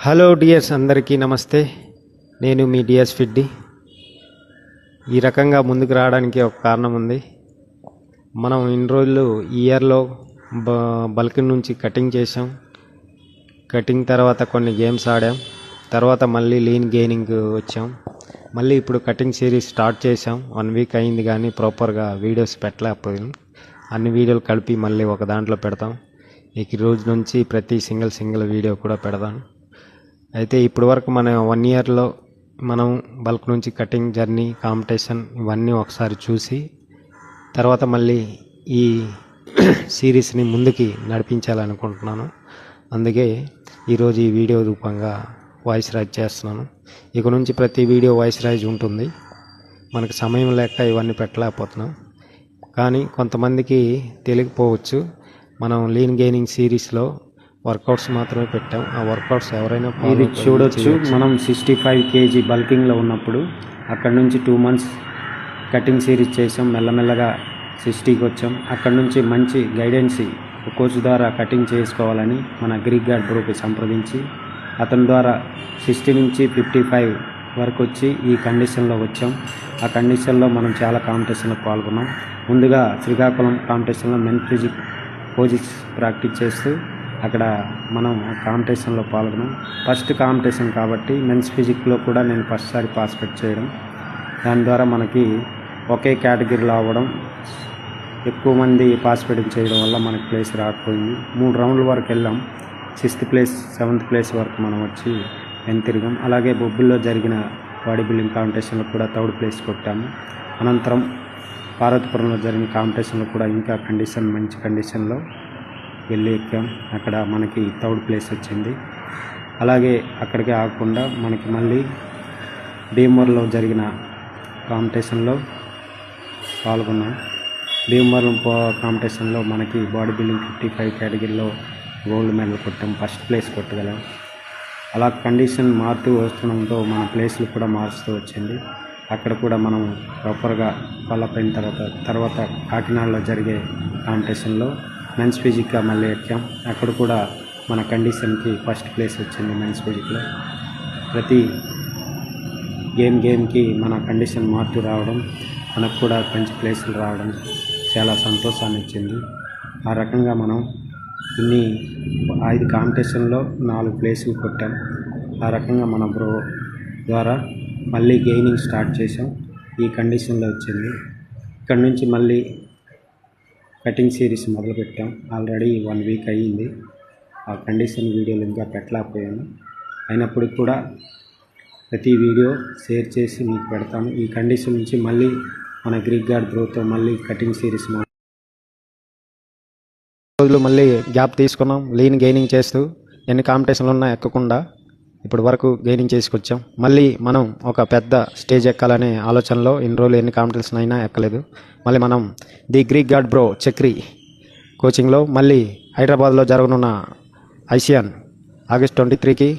Hello dears, అందరికీ నమస్తే. నేను మీ డిఎస్ ఫిడ్డి. ఈ రకంగా ముందుకు రావడానికి ఒక కారణం ఉంది. మనం ఇన్ని రోజులు ఈ ఇయర్లో బల్క్ నుంచి కటింగ్ చేసాం. కటింగ్ తర్వాత కొన్ని గేమ్స్ ఆడాం. తర్వాత మళ్ళీ లీన్ గెయినింగ్ వచ్చాం. మళ్ళీ ఇప్పుడు కటింగ్ సిరీస్ స్టార్ట్ చేసాం. 1 వీక్ అయింది, కానీ ప్రాపర్గా వీడియోస్ పెట్టలేకపోయాం. అన్ని వీడియోలు కలిపి మళ్ళీ ఒక దాంట్లో పెడతాం. ఈ రోజు నుంచి ప్రతి సింగిల్ వీడియో కూడా పెడతాం. అయితే ఇప్పటి వరకు మన 1 ఇయర్లో మనం బల్క్ నుంచి కటింగ్ జర్నీ, కాంపిటీషన్ ఇవన్నీ ఒకసారి చూసి తర్వాత మళ్ళీ ఈ సిరీస్ని ముందుకి నడిపించాలనుకుంటున్నాను. అందుకే ఈరోజు ఈ వీడియో రూపంగా వాయిస్ రైజ్ చేస్తున్నాను. ఇక నుంచి ప్రతి వీడియో వాయిస్ రైజ్ ఉంటుంది. మనకు సమయం లేక ఇవన్నీ పెట్టలేకపోతున్నాం. కానీ కొంతమందికి తెలియకపోవచ్చు, మనం లీన్ గెయినింగ్ సిరీస్లో వర్కౌట్స్ మాత్రమే పెట్టాం. ఆ వర్కౌట్స్ ఎవరైనా ఇది చూడొచ్చు. మనం 65 kg బల్కింగ్లో ఉన్నప్పుడు అక్కడ నుంచి 2 months కటింగ్ సిరీస్ చేసాం. మెల్లమెల్లగా 60కి వచ్చాం. అక్కడ నుంచి మంచి గైడెన్స్ కోచ్ ద్వారా కటింగ్ చేసుకోవాలని మన గ్రీక్ గార్డ్ బ్రోకి సంప్రదించి అతని ద్వారా 60 నుంచి 55 వరకు వచ్చి ఈ కండిషన్లో వచ్చాం. ఆ కండిషన్లో మనం చాలా కాంపిటీషన్లో పాల్గొన్నాం. ముందుగా శ్రీకాకుళం కాంపిటీషన్లో మెన్ ఫిజిక్ కోచెస్ ప్రాక్టీస్ చేస్తూ అక్కడ మనం కాంపిటీషన్లో పాల్గొన్నాం. ఫస్ట్ కాంపిటీషన్ కాబట్టి మెన్స్ ఫిజిక్లో కూడా నేను ఫస్ట్ సారి పార్టిసిపేట్ చేయడం, దాని ద్వారా మనకి ఒకే కేటగిరీలో అవ్వడం, ఎక్కువ మంది పార్టిసిపేట్ చేయడం వల్ల మనకి ప్లేస్ రాకపోయింది. 3 రౌండ్ల వరకు వెళ్ళాం. 6th place 7th place వరకు మనం వచ్చి తిరిగాం. అలాగే బొబ్బుల్లో జరిగిన బాడీ బిల్డింగ్ కాంపిటీషన్లో కూడా 3rd place కొట్టాము. అనంతరం పార్వతీపురంలో జరిగిన కాంపిటీషన్లో కూడా ఇంకా మంచి కండిషన్లో వెళ్ళి ఎక్కాం. అక్కడ మనకి 3rd place వచ్చింది. అలాగే అక్కడికి ఆగకుండా మనకి మళ్ళీ భీమవరంలో జరిగిన కాంపిటీషన్లో పాల్గొన్నాం. భీమవరం కాంపిటీషన్లో మనకి బాడీ బిల్డింగ్ 55 కేటగిరీలో గోల్డ్ మెడల్ కొట్టాం. ఫస్ట్ ప్లేస్ కొట్టగలం. అలా కండిషన్ మారుతూ వస్తుండడంతో మన ప్లేస్లు కూడా మారుస్తూ వచ్చింది. అక్కడ కూడా మనం ప్రాపర్గా డెవలప్ అయిన తర్వాత కాకినాడలో జరిగే కాంపిటీషన్లో మెన్స్ ఫిజిక్గా మళ్ళీ ఎక్కాం. అక్కడ కూడా మన కండిషన్కి ఫస్ట్ ప్లేస్ వచ్చింది. మెన్స్ ఫిజిక్లో ప్రతి గేమ్కి మన కండిషన్ మారుతూ రావడం, మనకు కూడా మంచి ప్లేసులు రావడం చాలా సంతోషాన్ని ఇచ్చింది. ఆ రకంగా మనం 5 కాంపిటీషన్లో 4 ప్లేసులు కొట్టాం. ఆ రకంగా మన బ్రో ద్వారా మళ్ళీ గెయినింగ్ స్టార్ట్ చేసాం. ఈ కండిషన్లో వచ్చింది. ఇక్కడ నుంచి మళ్ళీ కటింగ్ సిరీస్ మొదలుపెట్టాం. ఆల్రెడీ 1 వీక్ అయ్యింది. ఆ కండిషన్ వీడియోలు ఇంకా పెట్టలేకపోయాను. అయినప్పటికీ కూడా ప్రతి వీడియో షేర్ చేసి మీకు పెడతాను. ఈ కండిషన్ నుంచి మళ్ళీ మన గ్రీక్ గార్డ్ బ్రోతో మళ్ళీ కటింగ్ సిరీస్ రోజులు మళ్ళీ గ్యాప్ తీసుకున్నాం. లీన్ గెయినింగ్ చేస్తూ ఎన్ని కాంపిటీషన్లు ఉన్నా ఎక్కకుండా ఇప్పటి వరకు గెయినింగ్ చేసుకొచ్చాం. మళ్ళీ మనం ఒక పెద్ద స్టేజ్ ఎక్కాలనే ఆలోచనలో ఇన్ని రోజులు ఎన్ని కాంపిటీషన్ అయినా ఎక్కలేదు. మళ్ళీ మనం the Greek guard bro Chakri కోచింగ్లో మళ్ళీ హైదరాబాద్లో జరగనున్న ఐసియాన్ ఆగస్ట్ 23కి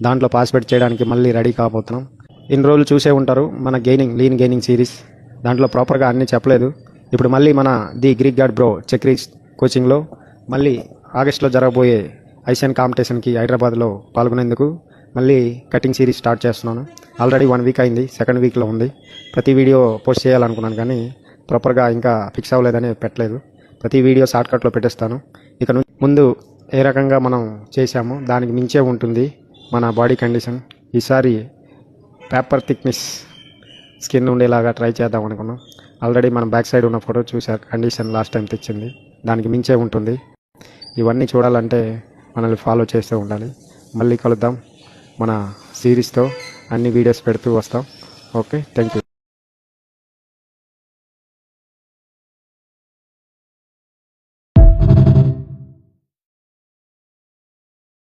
దాంట్లో పార్టిసిపేట్ చేయడానికి మళ్ళీ రెడీ కాబోతున్నాం. ఇన్ని రోజులు చూసే ఉంటారు మన లీన్ గెయినింగ్ సిరీస్. దాంట్లో ప్రాపర్గా అన్నీ చెప్పలేదు. ఇప్పుడు మళ్ళీ మన the Greek guard bro Chakri కోచింగ్లో మళ్ళీ ఆగస్ట్లో జరగబోయే ఐసియాన్ కాంపిటీషన్కి హైదరాబాద్లో పాల్గొనేందుకు మళ్ళీ కటింగ్ సిరీస్ స్టార్ట్ చేస్తున్నాను. ఆల్రెడీ 1 వీక్ అయింది. 2nd వీక్లో ఉంది. ప్రతి వీడియో పోస్ట్ చేయాలనుకున్నాను, కానీ ప్రాపర్గా ఇంకా ఫిక్స్ అవ్వలేదని పెట్టలేదు. ప్రతి వీడియో షార్ట్కట్లో పెట్టేస్తాను. ఇక ముందు ఏ రకంగా మనం చేశామో దానికి మించే ఉంటుంది మన బాడీ కండిషన్. ఈసారి పేపర్ థిక్నెస్ స్కిన్ ఉండేలాగా ట్రై చేద్దాం అనుకున్నాం. ఆల్రెడీ మనం బ్యాక్ సైడ్ ఉన్న ఫోటో చూసారు. కండిషన్ లాస్ట్ టైం తెచ్చింది. దానికి మించే ఉంటుంది. ఇవన్నీ చూడాలంటే మనల్ని ఫాలో చేస్తూ ఉండాలి. మళ్ళీ కలుద్దాం. మన సిరీస్తో అన్ని వీడియోస్ పెడుతూ వస్తాం. Okay, thank you.